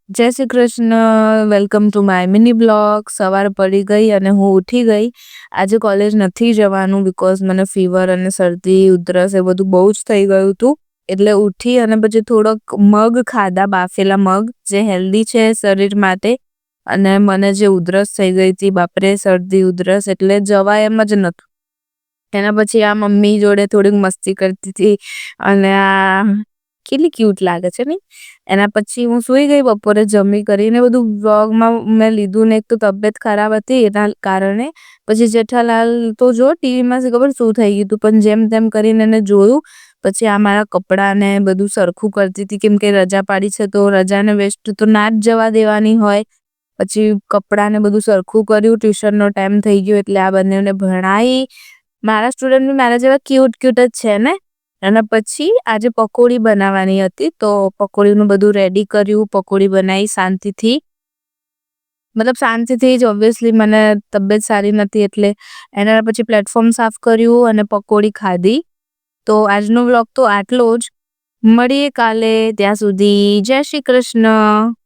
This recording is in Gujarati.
જય Shri Krishna. Welcome to my mini blog. સવાર પડી ગઈ અને હું ઉઠી ગઈ. આજે કોલેજ નથી જવાનું બીકોઝ મને ફીવર અને શરદી ઉધરસ એ બધું બહુ જ થઈ ગયું હતું. એટલે ઉઠી અને પછી થોડોક મગ ખાધા, બાફેલા મગ, જે હેલ્ધી છે શરીર માટે. અને મને જે ઉધરસ થઈ ગઈ હતી, બાપરે, શરદી ઉધરસ એટલે જવાય એમ જ નતું. એના પછી આ મમ્મી જોડે થોડીક મસ્તી કરતી હતી અને આ કેટલી ક્યુટ લાગે છે નહીં. એના પછી હું સૂઈ ગઈ. બપોરે જમી કરીને બધું વ્લોગમાં મેં લીધું ને, એક તો તબિયત ખરાબ હતી એના કારણે. પછી જેઠાલાલ તો જો ટીવીમાં ખબર શું થઈ ગયું હતું, પણ જેમ તેમ કરીને એને જોયું. પછી આ મારા કપડાં ને બધું સરખું કરતી હતી, કેમ કે રજા પાડી છે તો રજાને વેસ્ટ તો ના જ જવા દેવાની હોય. પછી કપડાં ને બધું સરખું કર્યું. ટ્યુશનનો ટાઈમ થઈ ગયો એટલે આ બંનેને ભણાઈ. મારા સ્ટુડન્ટ બી મારા જેવા ક્યુટ ક્યુટ જ છે ને. અને પછી આજે પકોડી બનાવવાની હતી તો પકોડીનું બધું રેડી કર્યું. પકોડી બનાવી શાંતિથી, મતલબ શાંતિથી જ. ઓબ્વિયસલી મને તબિયત સારી નથી એટલે એના પછી પ્લેટફોર્મ સાફ કર્યું અને પકોડી ખાધી. તો આજનો વ્લોગ તો આટલો જ. મળીએ કાલે. ત્યાં સુધી જય શ્રી કૃષ્ણ.